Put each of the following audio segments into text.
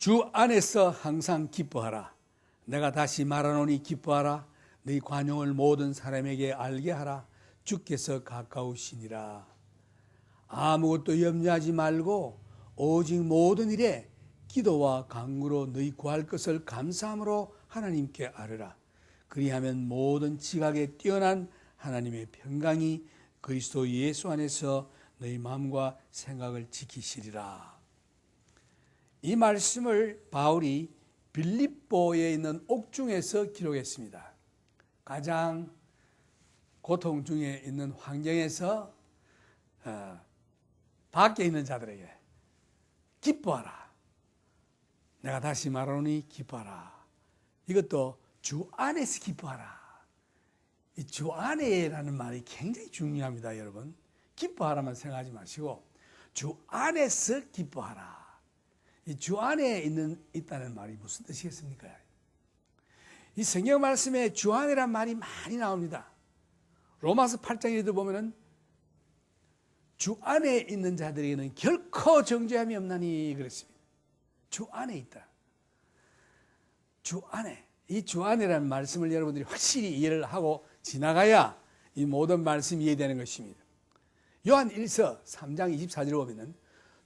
주 안에서 항상 기뻐하라. 내가 다시 말하노니 기뻐하라. 너희 관용을 모든 사람에게 알게 하라. 주께서 가까우시니라. 아무것도 염려하지 말고 오직 모든 일에 기도와 간구로 너희 구할 것을 감사함으로 하나님께 아뢰라. 그리하면 모든 지각에 뛰어난 하나님의 평강이 그리스도 예수 안에서 너희 마음과 생각을 지키시리라. 이 말씀을 바울이 빌립보에 있는 옥중에서 기록했습니다. 가장 고통 중에 있는 환경에서 밖에 있는 자들에게 기뻐하라. 내가 다시 말하노니 기뻐하라. 이것도 주 안에서 기뻐하라. 이 주 안에라는 말이 굉장히 중요합니다, 여러분. 기뻐하라만 생각하지 마시고 주 안에서 기뻐하라. 이 주 안에 있다는 말이 무슨 뜻이겠습니까? 이 성경 말씀에 주 안에란 말이 많이 나옵니다. 로마서 8장에도 보면은 주 안에 있는 자들에게는 결코 정죄함이 없나니 그랬습니다. 주 안에 있다. 주 안에. 이 주 안에라는 말씀을 여러분들이 확실히 이해를 하고 지나가야 이 모든 말씀이 이해되는 것입니다. 요한 1서 3장 24절에 보면은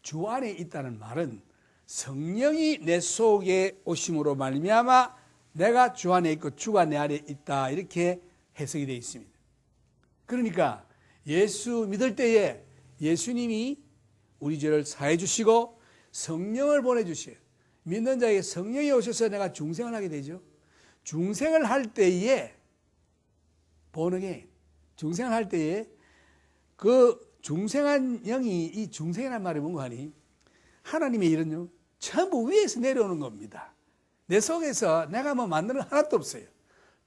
주 안에 있다는 말은 성령이 내 속에 오심으로 말미암아 내가 주 안에 있고 주가 내 안에 있다, 이렇게 해석이 되어 있습니다. 그러니까 예수 믿을 때에 예수님이 우리 죄를 사해 주시고 성령을 보내주셔요. 믿는 자에게 성령이 오셔서 내가 중생을 하게 되죠. 중생을 할 때에 본어게인 중생을 할 때에 그 중생한 영이, 이 중생이라는 말이 뭔가 하니 하나님의 일은요 전부 위에서 내려오는 겁니다. 내 속에서 내가 뭐 만드는 하나도 없어요.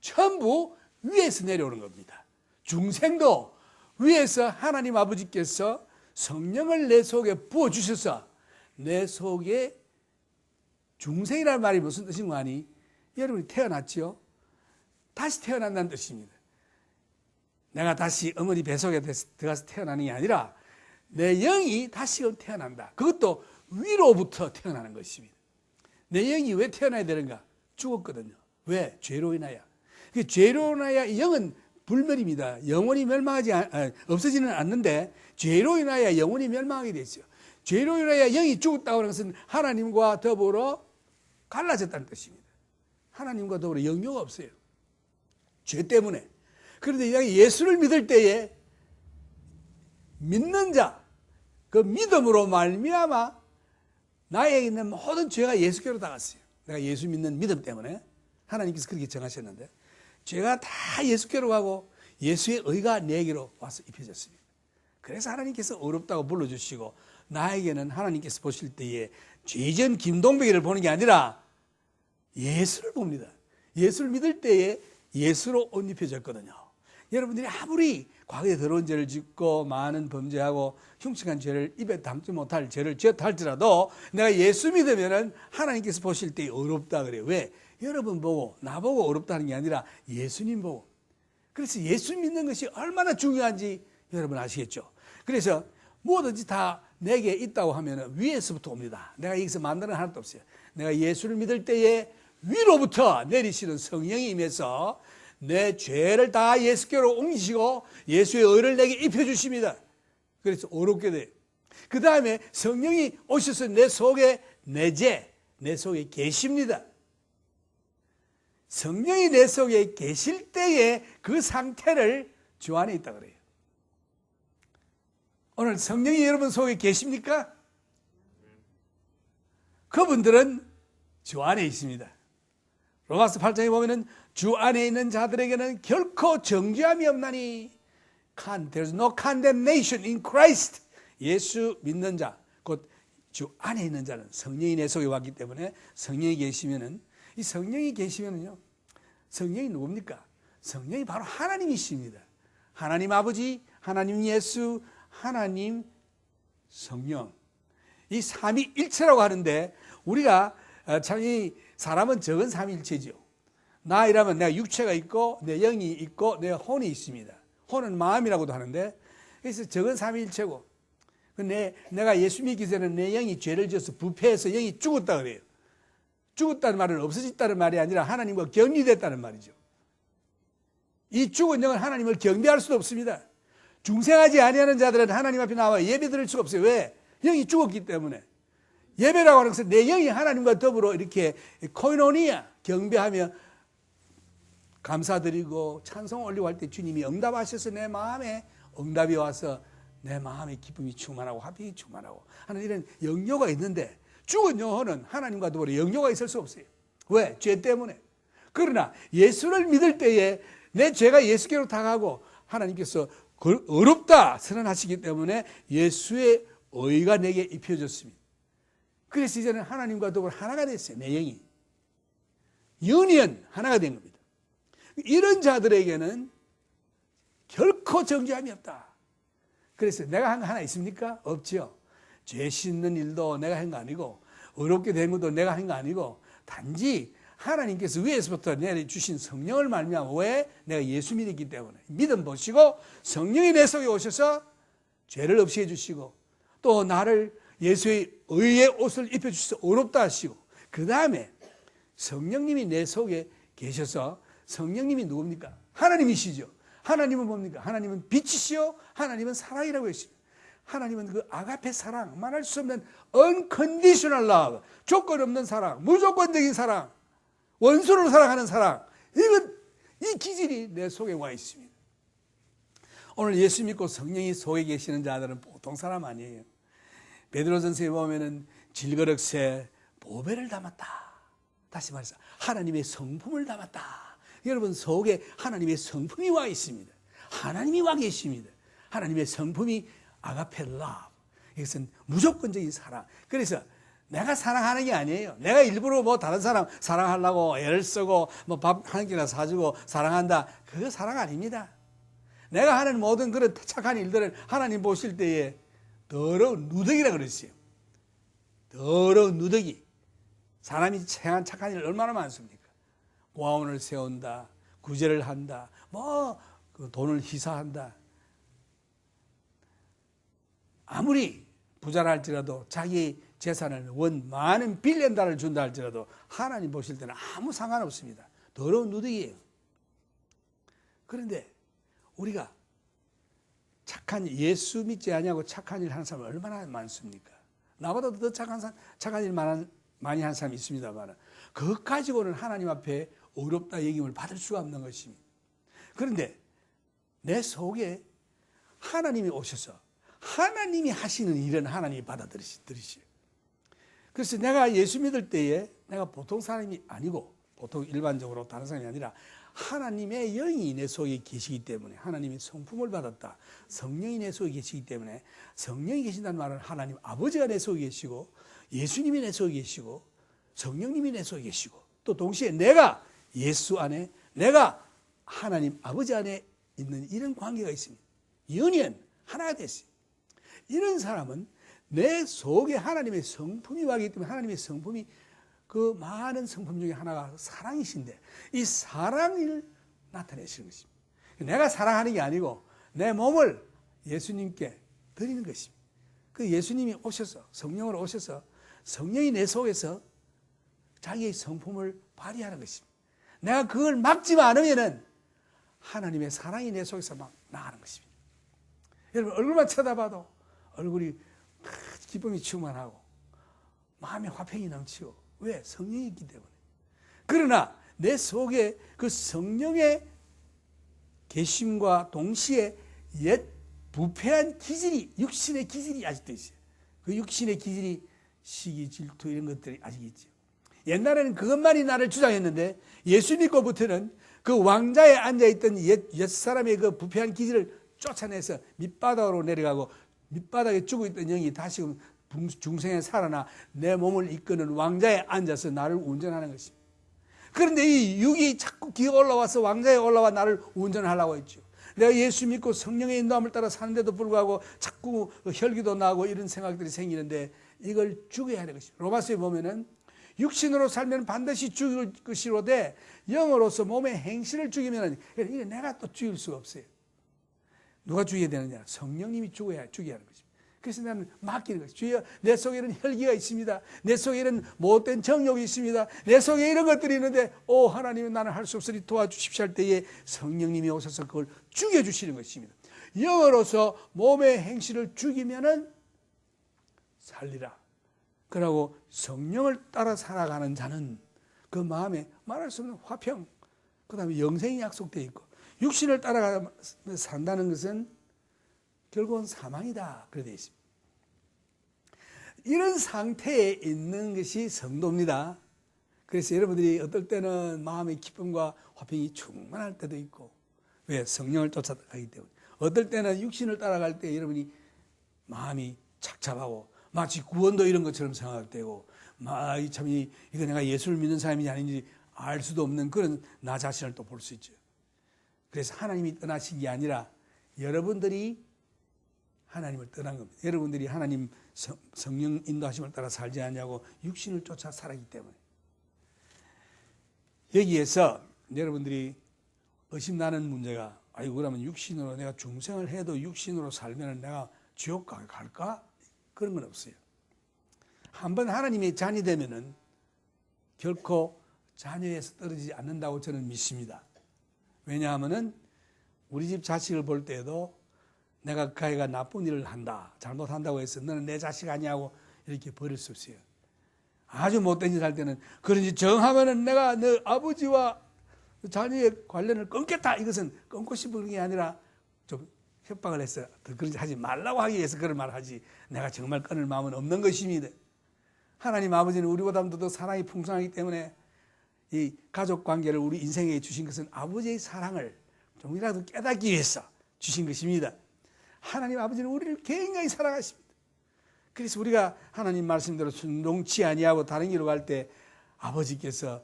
전부 위에서 내려오는 겁니다. 중생도 위에서 하나님 아버지께서 성령을 내 속에 부어주셔서 내 속에 중생이라는 말이 무슨 뜻인가 하니 여러분이 태어났지요? 다시 태어난다는 뜻입니다. 내가 다시 어머니 뱃속에 들어가서 태어나는 게 아니라 내 영이 다시금 태어난다. 그것도 위로부터 태어나는 것입니다. 내 영이 왜 태어나야 되는가? 죽었거든요. 왜? 죄로 인하여. 그 죄로 인하여 영은 불멸입니다. 영원히 없어지는 않는데 죄로 인하여 영원히 멸망하게 돼 있어요. 죄로 인하여 영이 죽었다고 하는 것은 하나님과 더불어 갈라졌다는 뜻입니다. 하나님과 더불어 영유가 없어요. 죄 때문에. 그런데 예수를 믿을 때에 믿는 자, 그 믿음으로 말미암아 나에게 있는 모든 죄가 예수께로 닿았어요. 내가 예수 믿는 믿음 때문에 하나님께서 그렇게 정하셨는데 죄가 다 예수께로 가고 예수의 의가 내게로 와서 입혀졌습니다. 그래서 하나님께서 어렵다고 불러주시고 나에게는 하나님께서 보실 때에 죄전 김동백이를 보는 게 아니라 예수를 봅니다. 예수를 믿을 때에 예수로 옷 입혀졌거든요. 여러분들이 아무리 과거에 더러운 죄를 짓고 많은 범죄하고 흉측한 죄를 입에 담지 못할 죄를 지었다 할지라도 내가 예수 믿으면은 하나님께서 보실 때 어렵다 그래요. 왜? 여러분 보고 나보고 어렵다는 게 아니라 예수님 보고. 그래서 예수 믿는 것이 얼마나 중요한지 여러분 아시겠죠? 그래서 뭐든지 다 내게 있다고 하면 위에서부터 옵니다. 내가 여기서 만드는 하나도 없어요. 내가 예수를 믿을 때에 위로부터 내리시는 성령이 임해서 내 죄를 다 예수께로 옮기시고 예수의 의를 내게 입혀주십니다. 그래서 어렵게 돼요. 그 다음에 성령이 오셔서 내 속에 내 속에 계십니다. 성령이 내 속에 계실 때에 그 상태를 주 안에 있다 그래요. 오늘 성령이 여러분 속에 계십니까? 그분들은 주 안에 있습니다. 로마서 8장에 보면은 주 안에 있는 자들에게는 결코 정죄함이 없나니 There's no condemnation in Christ. 예수 믿는 자, 곧 주 안에 있는 자는 성령이 내 속에 왔기 때문에 성령이 계시면은 이 성령이 계시면은요, 성령이 누굽니까? 성령이 바로 하나님이십니다. 하나님 아버지, 하나님 예수, 하나님 성령. 이 삼위일체라고 하는데 우리가 참 이 사람은 적은 삼위일체죠. 나이라면 내가 육체가 있고 내 영이 있고 내 혼이 있습니다. 혼은 마음이라고도 하는데 그래서 적은 삼위일체고 내가 예수 믿기 전에 내 영이 죄를 지어서 부패해서 영이 죽었다 그래요. 죽었다는 말은 없어졌다는 말이 아니라 하나님과 격리됐다는 말이죠. 이 죽은 영은 하나님을 경배할 수도 없습니다. 중생하지 아니하는 자들은 하나님 앞에 나와 예배 드릴 수가 없어요. 왜? 영이 죽었기 때문에. 예배라고 하는 것은 내 영이 하나님과 더불어 이렇게 코이노니아 경배하며 감사드리고 찬송 올리고 할 때 주님이 응답하셔서 내 마음에 응답이 와서 내 마음에 기쁨이 충만하고 화평이 충만하고 하는 이런 영료가 있는데, 죽은 영혼은 하나님과 더불어 영료가 있을 수 없어요. 왜? 죄 때문에. 그러나 예수를 믿을 때에 내 죄가 예수께로 다가가고 하나님께서 어렵다 선언하시기 때문에 예수의 의가 내게 입혀졌습니다. 그래서 이제는 하나님과 더불어 하나가 됐어요. 내 영이 유니언 하나가 된 겁니다. 이런 자들에게는 결코 정죄함이 없다. 그래서 내가 한 거 하나 있습니까? 없죠. 죄 씻는 일도 내가 한 거 아니고 어렵게 된 것도 내가 한 거 아니고 단지 하나님께서 위에서부터 내려주신 성령을 말미암아. 왜? 내가 예수 믿었기 때문에. 믿음 보시고 성령이 내 속에 오셔서 죄를 없이 해주시고 또 나를 예수의 의의 옷을 입혀주셔서 어렵다 하시고, 그 다음에 성령님이 내 속에 계셔서, 성령님이 누굽니까? 하나님이시죠. 하나님은 뭡니까? 하나님은 빛이시요 하나님은 사랑이라고 했습니다. 하나님은 그 아가페 사랑, 말할 수 없는 unconditional love, 조건 없는 사랑, 무조건적인 사랑, 원수를 사랑하는 사랑, 이 기질이 내 속에 와 있습니다. 오늘 예수 믿고 성령이 속에 계시는 자들은 보통 사람 아니에요. 베드로전서에 보면은 질그릇에 보배를 담았다. 다시 말해서 하나님의 성품을 담았다. 여러분 속에 하나님의 성품이 와 있습니다. 하나님이 와 계십니다. 하나님의 성품이 아가페 러브. 이것은 무조건적인 사랑. 그래서 내가 사랑하는 게 아니에요. 내가 일부러 뭐 다른 사람 사랑하려고 애를 쓰고 뭐 밥 한 끼나 사주고 사랑한다. 그거 사랑 아닙니다. 내가 하는 모든 그런 착한 일들을 하나님 보실 때에 더러운 누더기라 그랬어요. 더러운 누더기. 사람이 착한 일 얼마나 많습니까? 고아원을 세운다, 구제를 한다, 돈을 희사한다. 아무리 부자라 할지라도 자기 재산을 많은 빌리언달러를 준다 할지라도 하나님 보실 때는 아무 상관없습니다. 더러운 누더기예요. 그런데 우리가 착한 예수 믿지 아니하고 착한 일 하는 사람 얼마나 많습니까? 나보다 더 착한 일 많이 하는 사람이 있습니다만 그것 가지고는 하나님 앞에 어렵다 여김을 받을 수가 없는 것입니다. 그런데 내 속에 하나님이 오셔서 하나님이 하시는 일은 하나님이 받아들이시요. 그래서 내가 예수 믿을 때에 내가 보통 사람이 아니고 보통 일반적으로 다른 사람이 아니라 하나님의 영이 내 속에 계시기 때문에 하나님의 성품을 받았다. 성령이 내 속에 계시기 때문에 성령이 계신다는 말은 하나님 아버지가 내 속에 계시고 예수님이 내 속에 계시고 성령님이 내 속에 계시고 또 동시에 내가 예수 안에 내가 하나님 아버지 안에 있는 이런 관계가 있습니다. 유니언 하나가 됐어요. 이런 사람은 내 속에 하나님의 성품이 와기 때문에 하나님의 성품이 그 많은 성품 중에 하나가 사랑이신데 이 사랑을 나타내시는 것입니다. 내가 사랑하는 게 아니고 내 몸을 예수님께 드리는 것입니다. 그 예수님이 오셔서 성령으로 오셔서 성령이 내 속에서 자기의 성품을 발휘하는 것입니다. 내가 그걸 막지만 않으면은 하나님의 사랑이 내 속에서 막 나가는 것입니다. 여러분 얼굴만 쳐다봐도 얼굴이 기쁨이 충만하고 마음의 화평이 넘치고 왜? 성령이 있기 때문에. 그러나 내 속에 그 성령의 계심과 동시에 옛 부패한 기질이 육신의 기질이 아직도 있어요. 그 육신의 기질이 시기, 질투 이런 것들이 아직 있죠. 옛날에는 그것만이 나를 주장했는데 예수 믿고부터는 그 왕자에 앉아있던 옛 사람의 그 부패한 기질을 쫓아내서 밑바닥으로 내려가고 밑바닥에 죽어 있던 영이 다시금 중생에 살아나 내 몸을 이끄는 왕자에 앉아서 나를 운전하는 것입니다. 그런데 이 육이 자꾸 기어 올라와서 왕자에 올라와 나를 운전하려고 했죠. 내가 예수 믿고 성령의 인도함을 따라 사는데도 불구하고 자꾸 혈기도 나고 이런 생각들이 생기는데 이걸 죽여야 하는 것입니다. 로마서에 보면은 육신으로 살면 반드시 죽일 것이로되 영으로서 몸의 행실을 죽이면 이게 내가 또 죽일 수가 없어요. 누가 죽여야 되느냐? 성령님이 죽여야 하는 것입니다. 그래서 나는 맡기는 거예요. 주여, 내 속에는 혈기가 있습니다. 내 속에는 못된 정욕이 있습니다. 내 속에 이런 것들이 있는데 하나님은 나는 할 수 없으니 도와주십시오 할 때에 성령님이 오셔서 그걸 죽여주시는 것입니다. 영으로서 몸의 행실을 죽이면은 살리라. 그러고 성령을 따라 살아가는 자는 그 마음에 말할 수 없는 화평, 그 다음에 영생이 약속되어 있고, 육신을 따라가 산다는 것은 결국은 사망이다. 그렇게 되어 있습니다. 이런 상태에 있는 것이 성도입니다. 그래서 여러분들이 어떨 때는 마음의 기쁨과 화평이 충만할 때도 있고, 왜? 성령을 쫓아가기 때문에. 어떨 때는 육신을 따라갈 때 여러분이 마음이 착잡하고 마치 구원도 이런 것처럼 생각할 때고, 참 이거 내가 예수를 믿는 사람인지 아닌지 알 수도 없는 그런 나 자신을 또 볼 수 있죠. 그래서 하나님이 떠나신 게 아니라 여러분들이 하나님을 떠난 겁니다. 여러분들이 하나님 성령 인도하심을 따라 살지 않냐고 육신을 쫓아 살았기 때문에. 여기에서 여러분들이 의심나는 문제가, 그러면 육신으로 내가 중생을 해도 육신으로 살면 내가 지옥 갈까? 그런 건 없어요. 한번 하나님의 자녀 되면은 결코 자녀에서 떨어지지 않는다고 저는 믿습니다. 왜냐하면은 우리 집 자식을 볼 때에도 내가 그 아이가 나쁜 일을 한다, 잘못한다고 해서 너는 내 자식 아니냐고 이렇게 버릴 수 없어요. 아주 못된 짓 할 때는 그런지 정하면은 내가 너 아버지와 자녀의 관련을 끊겠다. 이것은 끊고 싶은 게 아니라 좀 협박을 해서 그런지 하지 말라고 하기 위해서 그런 말을 하지, 내가 정말 끊을 마음은 없는 것입니다. 하나님 아버지는 우리보다도 더 사랑이 풍성하기 때문에 이 가족 관계를 우리 인생에 주신 것은 아버지의 사랑을 좀이라도 깨닫기 위해서 주신 것입니다. 하나님 아버지는 우리를 굉장히 사랑하십니다. 그래서 우리가 하나님 말씀대로 순종치 아니하고 다른 길로 갈 때 아버지께서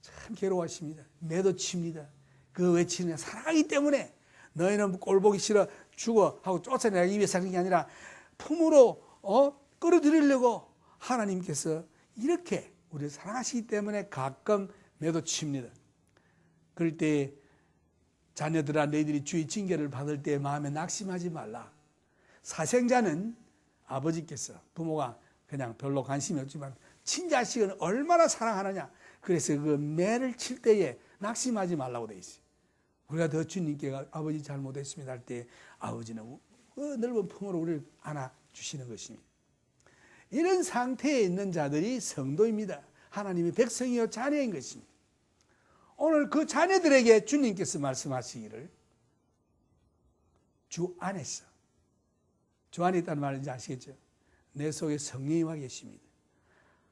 참 괴로워하십니다. 매도 칩니다. 그 외치는 사랑하기 때문에 너희는 꼴 보기 싫어 죽어 하고 쫓아내기 위해서 하는 게 아니라 품으로 끌어들이려고 하나님께서 이렇게 우리를 사랑하시기 때문에 가끔 매도 칩니다. 그럴 때 자녀들아, 너희들이 주의 징계를 받을 때 마음에 낙심하지 말라. 사생자는 아버지께서, 부모가 그냥 별로 관심이 없지만 친자식은 얼마나 사랑하느냐. 그래서 그 매를 칠 때에 낙심하지 말라고 돼 있어요. 우리가 더 주님께 아버지 잘못했습니다 할 때 아버지는 넓은 품으로 우리를 안아주시는 것입니다. 이런 상태에 있는 자들이 성도입니다. 하나님의 백성이요 자녀인 것입니다. 오늘 그 자녀들에게 주님께서 말씀하시기를 주 안에서, 주 안에 있다는 말인지 아시겠죠? 내 속에 성령이 와 계십니다.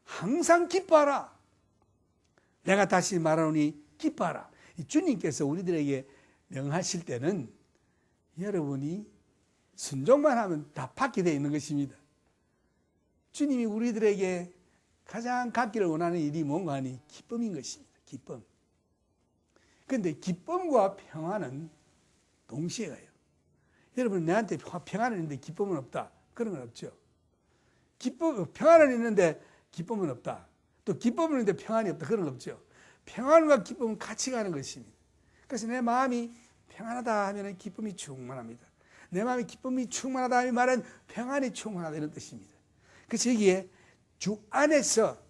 항상 기뻐하라. 내가 다시 말하노니 기뻐하라. 주님께서 우리들에게 명하실 때는 여러분이 순종만 하면 다 받게 되어 있는 것입니다. 주님이 우리들에게 가장 갖기를 원하는 일이 뭔가 하니 기쁨인 것입니다. 기쁨. 그런데 기쁨과 평안은 동시에 가요. 여러분, 내한테 평안은 있는데 기쁨은 없다. 그런 건 없죠. 평안은 있는데 기쁨은 없다. 또 기쁨은 있는데 평안이 없다. 그런 건 없죠. 평안과 기쁨은 같이 가는 것입니다. 그래서 내 마음이 평안하다 하면 기쁨이 충만합니다. 내 마음이 기쁨이 충만하다 하면 말은 평안이 충만하다 이런 뜻입니다. 그래서 여기에 주 안에서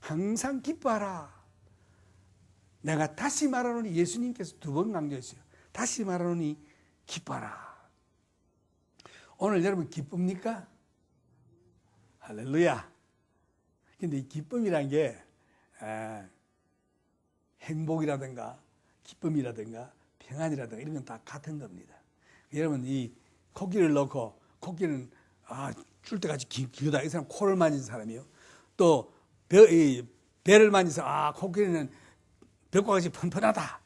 항상 기뻐하라. 내가 다시 말하노니, 예수님께서 2번 강조했어요. 다시 말하노니 기뻐하라. 오늘 여러분 기쁩니까? 할렐루야. 근데 이 기쁨이란 게 행복이라든가 기쁨이라든가 평안이라든가 이런 건 다 같은 겁니다. 여러분, 이 코끼리를 넣고, 코끼리는 줄 때까지 기우다. 이 사람 코를 만진 사람이요. 또 배를 만져서 코끼리는 벽과 같이 펀펀하다.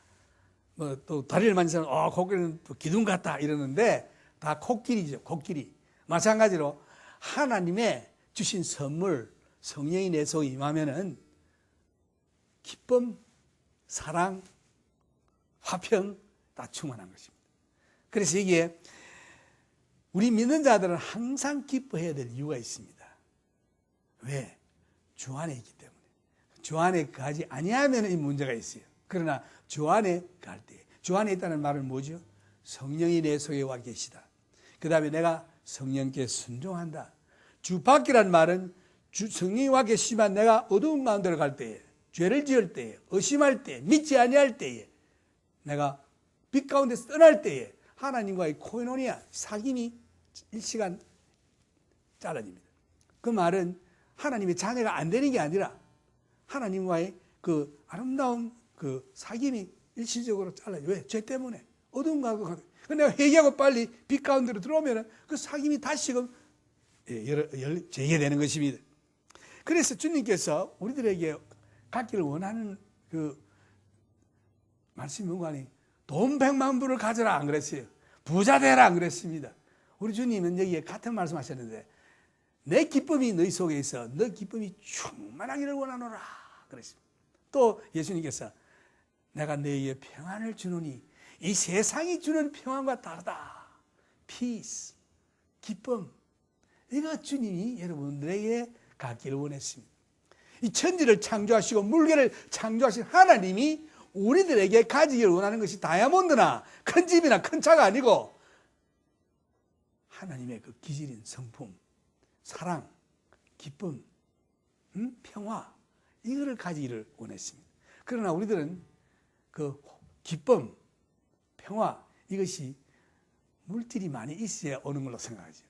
또 다리를 만진 사람, 코끼리는 또 기둥 같다 이러는데 다 코끼리죠. 코끼리. 마찬가지로 하나님의 주신 선물, 성령이 내 속에 임하면은 기쁨, 사랑, 화평 다 충만한 것입니다. 그래서 이게 우리 믿는 자들은 항상 기뻐해야 될 이유가 있습니다. 왜? 주 안에 있기 때문에. 주 안에 가지 아니하면 이 문제가 있어요. 그러나 주 안에 갈 때, 주 안에 있다는 말은 뭐죠? 성령이 내 속에 와 계시다. 그 다음에 내가 성령께 순종한다. 주 밖이란 말은 성령이 와 계시지만 내가 어두운 가운데로 갈 때에, 죄를 지을 때에, 의심할 때에, 믿지 아니할 때에, 내가 빛 가운데서 떠날 때에 하나님과의 코이노니아, 사귐이 일시간 잘라집니다. 그 말은 하나님의 자녀가 안 되는 게 아니라 하나님과의 그 아름다운 그 사귐이 일시적으로 잘라요. 왜? 죄 때문에. 어두운 가운데 가고. 내가 회개하고 빨리 빛 가운데로 들어오면 그 사귐이 다시금 재개되는 것입니다. 그래서 주님께서 우리들에게 갖기를 원하는 그 말씀이 뭔가니 돈 100만 불을 가져라 안 그랬어요. 부자 되라 안 그랬습니다. 우리 주님은 여기에 같은 말씀하셨는데 내 기쁨이 너희 속에 있어 너 기쁨이 충만하기를 원하노라 그랬습니다. 또 예수님께서 내가 너희에게 평안을 주노니 이 세상이 주는 평안과 다르다. 피스, 기쁨. 이거 주님이 여러분들에게 갖기를 원했습니다. 이 천지를 창조하시고 물개를 창조하신 하나님이 우리들에게 가지기를 원하는 것이 다이아몬드나 큰 집이나 큰 차가 아니고 하나님의 그 기질인 성품, 사랑, 기쁨, 평화 이거를 가지기를 원했습니다. 그러나 우리들은 그 기쁨, 평화 이것이 물질이 많이 있어야 오는 걸로 생각하죠.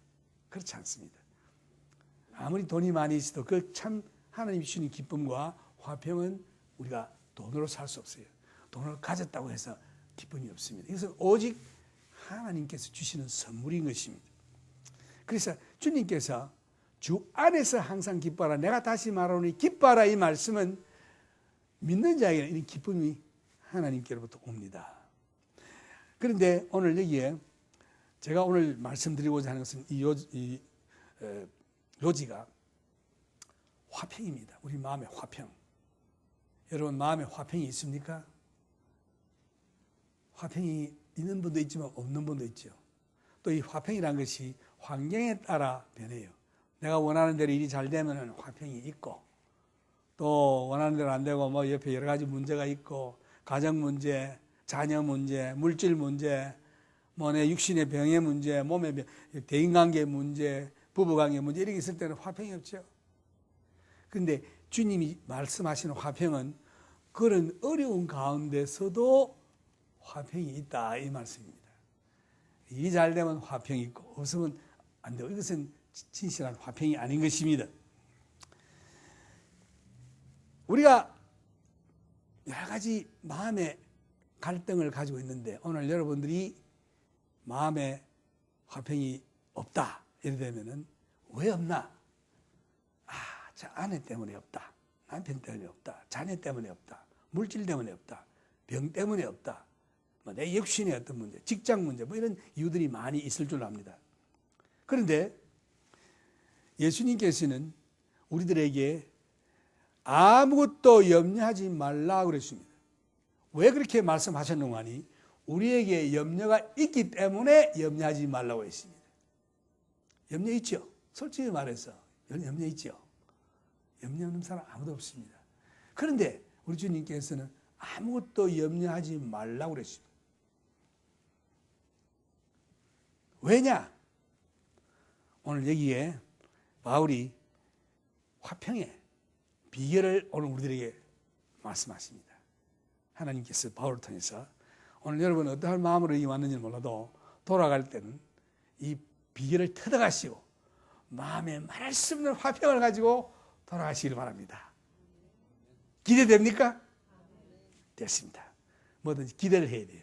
그렇지 않습니다. 아무리 돈이 많이 있어도 그 참 하나님이 주시는 기쁨과 화평은 우리가 돈으로 살 수 없어요. 돈을 가졌다고 해서 기쁨이 없습니다. 이것은 오직 하나님께서 주시는 선물인 것입니다. 그래서 주님께서 주 안에서 항상 기뻐하라. 내가 다시 말하노니 기뻐하라 이 말씀은 믿는 자에게는 이런 기쁨이 하나님께로부터 옵니다. 그런데 오늘 여기에 제가 오늘 말씀드리고자 하는 것은 이 요지가 화평입니다. 우리 마음의 화평. 여러분 마음에 화평이 있습니까? 화평이 있는 분도 있지만 없는 분도 있죠. 또 이 화평이라는 것이 환경에 따라 변해요. 내가 원하는 대로 일이 잘 되면 화평이 있고 또 원하는 대로 안 되고 뭐 옆에 여러 가지 문제가 있고 가정 문제, 자녀 문제, 물질 문제, 뭐 내 육신의 병의 문제, 몸의 병, 대인관계 문제, 부부관계 문제 이렇게 있을 때는 화평이 없죠. 그런데 주님이 말씀하시는 화평은 그런 어려운 가운데서도 화평이 있다 이 말씀입니다. 일이 잘 되면 화평이 있고 없으면 안 되고 이것은 진실한 화평이 아닌 것입니다. 우리가 여러 가지 마음의 갈등을 가지고 있는데 오늘 여러분들이 마음에 화평이 없다 이러면은 왜 없나? 저 아내 때문에 없다. 남편 때문에 없다. 자녀 때문에 없다. 물질 때문에 없다. 병 때문에 없다. 뭐 내 육신의 어떤 문제, 직장 문제 뭐 이런 이유들이 많이 있을 줄 압니다. 그런데 예수님께서는 우리들에게 아무것도 염려하지 말라고 그랬습니다. 왜 그렇게 말씀하셨는가 하니 우리에게 염려가 있기 때문에 염려하지 말라고 했습니다. 염려 있죠? 솔직히 말해서 염려 있죠? 염려 없는 사람 아무도 없습니다. 그런데 우리 주님께서는 아무것도 염려하지 말라고 그랬습니다. 왜냐? 오늘 여기에 바울이 화평의 비결을 오늘 우리들에게 말씀하십니다. 하나님께서 바울을 통해서 오늘 여러분 어떠한 마음으로 여기 왔는지 몰라도 돌아갈 때는 이 비결을 터득하시고 마음에 말할 수 없는 화평을 가지고 돌아가시길 바랍니다. 기대됩니까? 됐습니다. 뭐든지 기대를 해야 돼요.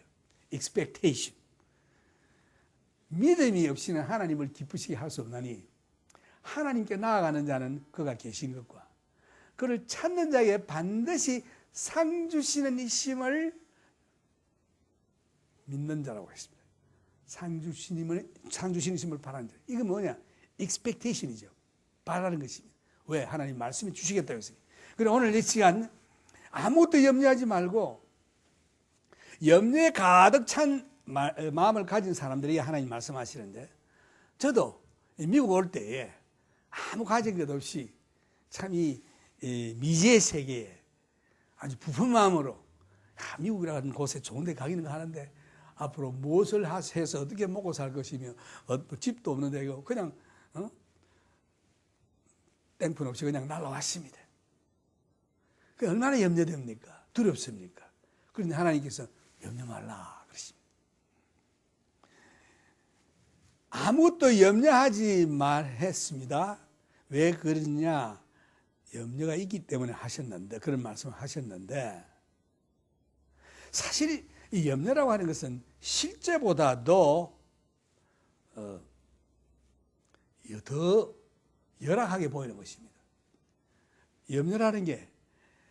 expectation. 믿음이 없이는 하나님을 기쁘시게 할 수 없나니 하나님께 나아가는 자는 그가 계신 것과 그를 찾는 자에게 반드시 상 주시는 이심을 믿는 자라고 했습니다. 상 주시는 이심을 바라는 자. 이건 뭐냐? expectation이죠. 바라는 것입니다. 왜? 하나님 말씀이 주시겠다고 했어요. 그래 오늘 이 시간 아무것도 염려하지 말고 염려에 가득 찬 마음을 가진 사람들이 하나님 말씀하시는데 저도 미국 올 때에 아무 가진 것 없이 참 이 미지의 세계에 아주 부푼 마음으로 미국이라는 곳에 좋은 데 가기는 하는데 앞으로 무엇을 해서 어떻게 먹고 살 것이며 집도 없는데 이거 그냥 땡푼 없이 그냥 날아왔습니다. 그 얼마나 염려됩니까? 두렵습니까? 그런데 하나님께서 염려 말라 그러십니다. 아무것도 염려하지 말했습니다. 왜 그러냐? 염려가 있기 때문에 하셨는데, 그런 말씀을 하셨는데, 사실 이 염려라고 하는 것은 실제보다도 더 열악하게 보이는 것입니다. 염려라는 게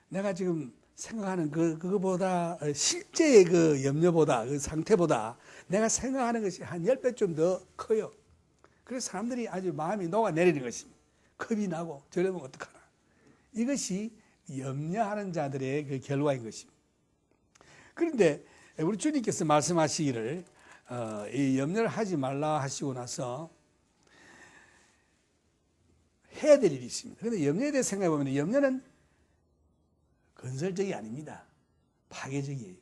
내가 지금 생각하는 그거보다 실제의 그 염려보다 그 상태보다 내가 생각하는 것이 한 10배 좀 더 커요. 그래서 사람들이 아주 마음이 녹아내리는 것입니다. 겁이 나고 저러면 어떡하나. 이것이 염려하는 자들의 그 결과인 것입니다. 그런데 우리 주님께서 말씀하시기를 이 염려를 하지 말라 하시고 나서 해야 될 일이 있습니다. 그런데 염려에 대해 생각해 보면 염려는 건설적이 아닙니다. 파괴적이에요.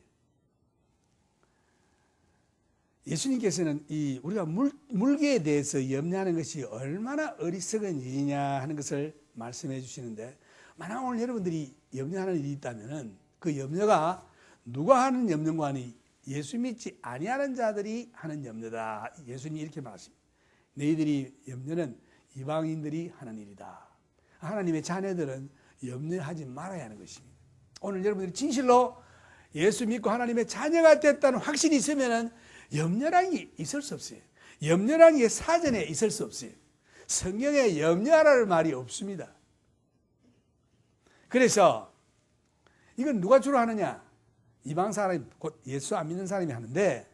예수님께서는 우리가 물개에 대해서 염려하는 것이 얼마나 어리석은 일이냐 하는 것을 말씀해 주시는데, 만약 오늘 여러분들이 염려하는 일이 있다면 그 염려가 누가 하는 염려가 아니 예수 믿지 아니하는 자들이 하는 염려다. 예수님이 이렇게 말씀합니다. 너희들이 염려는 이방인들이 하는 일이다. 하나님의 자녀들은 염려하지 말아야 하는 것입니다. 오늘 여러분들이 진실로 예수 믿고 하나님의 자녀가 됐다는 확신이 있으면 염려란 게 있을 수 없어요. 염려란 게 사전에 있을 수 없어요. 성경에 염려하라는 말이 없습니다. 그래서 이건 누가 주로 하느냐? 이방 사람, 곧 예수 안 믿는 사람이 하는데,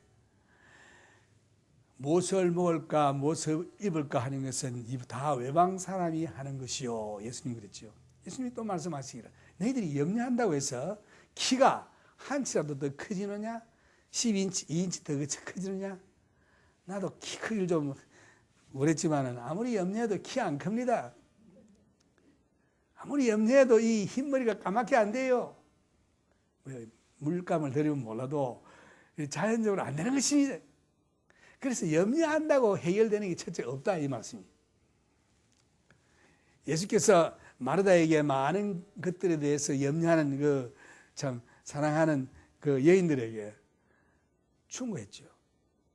무엇을 먹을까, 무엇을 입을까 하는 것은 다 외방 사람이 하는 것이요. 예수님 그랬죠. 예수님이 또 말씀하시기를 너희들이 염려한다고 해서 키가 한 치라도 더 커지느냐? 12인치, 2인치 더 커지느냐? 나도 키 크기를 좀 오랬지만은 아무리 염려해도 키 안 큽니다. 아무리 염려해도 이 흰머리가 까맣게 안 돼요. 물감을 들이면 몰라도 자연적으로 안 되는 것입니다. 그래서 염려한다고 해결되는 게 첫째 없다 이 말씀입니다. 예수께서 마르다에게 많은 것들에 대해서 염려하는 그 참 사랑하는 그 여인들에게 충고했죠.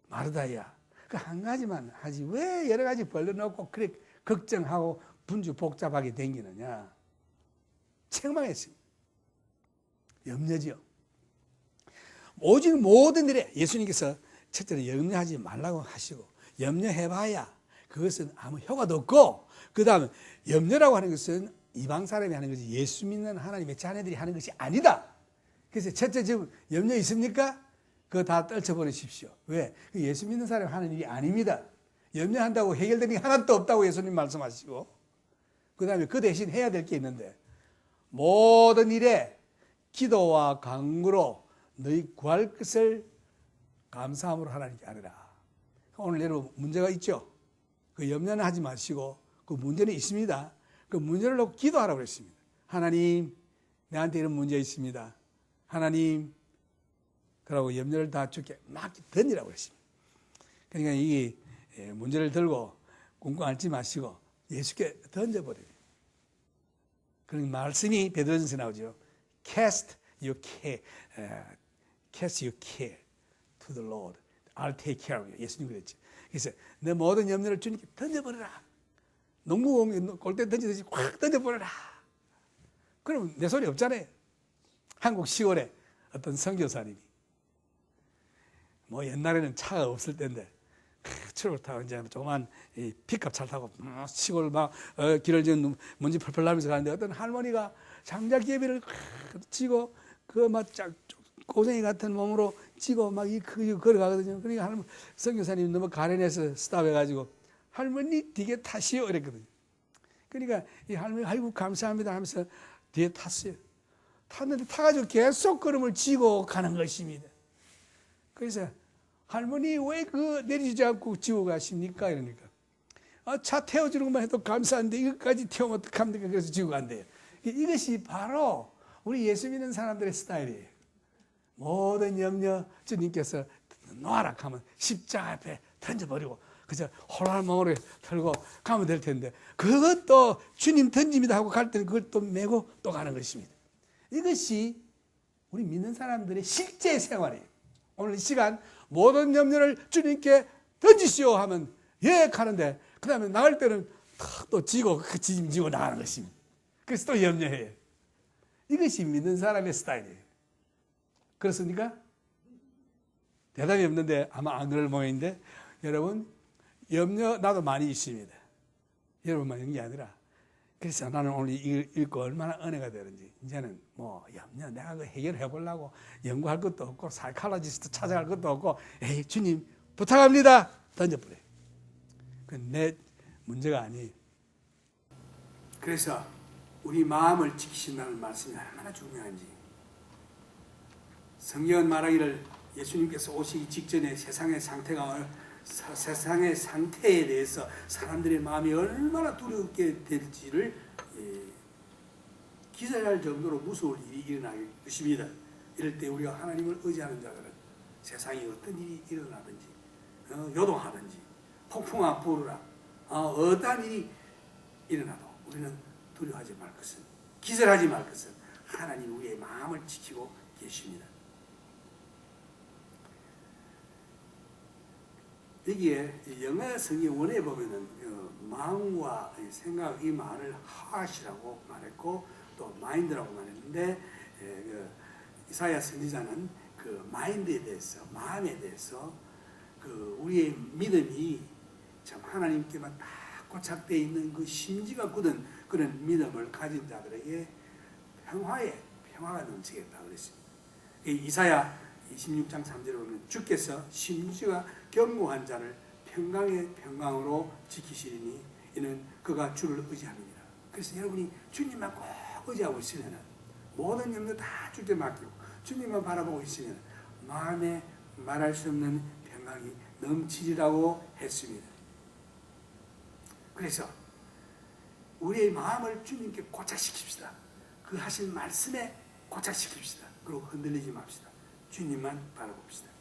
마르다야, 그 한 가지만 하지 왜 여러 가지 벌려놓고 그래 걱정하고 분주 복잡하게 댕기느냐. 책망했습니다. 염려지요. 오직 모든 일에 예수님께서 첫째로 염려하지 말라고 하시고, 염려해봐야 그것은 아무 효과도 없고, 그 다음에 염려라고 하는 것은 이방 사람이 하는 것이 예수 믿는 하나님의 자녀들이 하는 것이 아니다. 그래서 첫째 지금 염려 있습니까? 그거 다 떨쳐버리십시오. 왜? 예수 믿는 사람이 하는 일이 아닙니다. 염려한다고 해결되는 게 하나도 없다고 예수님 말씀하시고, 그 다음에 그 대신 해야 될 게 있는데, 모든 일에 기도와 간구로 너희 구할 것을 감사함으로 하나님께 아뢰라. 오늘 여러분 문제가 있죠? 그 염려는 하지 마시고 그 문제는 있습니다. 그 문제를 놓고 기도하라고 했습니다. 하나님, 내한테 이런 문제 있습니다. 하나님, 그러고 염려를 다 주께 막 던지라고 했습니다. 그러니까 이 문제를 들고 꽁꽁 앓지 마시고 예수께 던져버려요. 그런 말씀이 베드로전서에 나오죠. Cast your care to the Lord. I'll take care of you. 예수님 그랬죠. 그래서 내 모든 염려를 주님께 던져버려라. 농구공 골대 던지듯이 확 던져버려라. 그럼 내 소리 없잖아요. 한국 시골에 어떤 선교사님이 뭐 옛날에는 차가 없을 때인데 트럭을 타고 이제 조그만 픽업 차 타고 시골 막 길을 지금 먼지 펄펄 나면서 가는데 어떤 할머니가 장작개비를 쥐고 그 막 고생이 같은 몸으로 쥐고 막 걸어가거든요. 그러니까 할머니 선교사님이 너무 가련해서 스탑해가지고 할머니 뒤에 타시오 이랬거든요. 그러니까 이 할머니 아이고 감사합니다 하면서 뒤에 탔어요. 탔는데 타가지고 계속 걸음을 쥐고 가는 것입니다. 그래서 할머니 왜 그 내리지 않고 지고 가십니까? 이러니까 차 태워주는 것만 해도 감사한데 이것까지 태우면 어떡합니까? 그래서 지고 간대요. 이것이 바로 우리 예수 믿는 사람들의 스타일이에요. 모든 염려 주님께서 놓아라 하면 십자가 앞에 던져버리고 그저 홀알몽으로 털고 가면 될 텐데 그것도 주님 던집니다 하고 갈 때는 그걸 또 메고 또 가는 것입니다. 이것이 우리 믿는 사람들의 실제 생활이에요. 오늘 이 시간 모든 염려를 주님께 던지시오 하면 예 가는데 그 다음에 나갈 때는 또 지고 그 지고 나가는 것입니다. 그래서 또 염려해요. 이것이 믿는 사람의 스타일이에요. 그렇습니까? 대답이 없는데 아마 안 그럴 모양인데 여러분 염려 나도 많이 있습니다. 여러분만 있는 게 아니라 그래서 나는 오늘 이걸 읽고 얼마나 은혜가 되는지 이제는 뭐 염려 내가 그 해결해 보려고 연구할 것도 없고 사이칼로지스트 찾아갈 것도 없고 에이 주님 부탁합니다 던져버려요. 그건 내 문제가 아니에요. 그래서 우리 마음을 지키신다는 말씀이 얼마나 중요한지 성경은 말하기를 예수님께서 오시기 직전에 세상의 상태에 대해서 사람들의 마음이 얼마나 두렵게 될지를 기사할 정도로 무서울 일이 일어날 것입니다. 이럴 때 우리가 하나님을 의지하는 자들은 세상에 어떤 일이 일어나든지 요동하든지 폭풍아 불으라 어떠한 일이 일어나도 우리는 두려워하지 말 것은 기절하지 말 것은 하나님 우리의 마음을 지키고 계십니다. 여기에 영어 성경 원에 보면은 마음과 생각 이 말을 하시라고 말했고 또 마인드라고 말했는데 이사야 선지자는 그 마인드에 대해서 마음에 대해서 그 우리의 믿음이 참 하나님께만 딱 고착되어 있는 그 심지가 굳은 그런 믿음을 가진 자들에게 평화가 넘치겠다 그랬습니다. 이사야 26장 3절에 보면 주께서 심지가 견고한 자를 평강의 평강으로 지키시리니 이는 그가 주를 의지함이니라. 그래서 여러분이 주님만 꼭 의지하고 있으면 모든 염려 다 주께 맡기고 주님만 바라보고 있으면 마음에 말할 수 없는 평강이 넘치리라고 했습니다. 그래서 우리의 마음을 주님께 고착시킵시다. 그 하신 말씀에 고착시킵시다. 그리고 흔들리지 맙시다. 주님만 바라봅시다.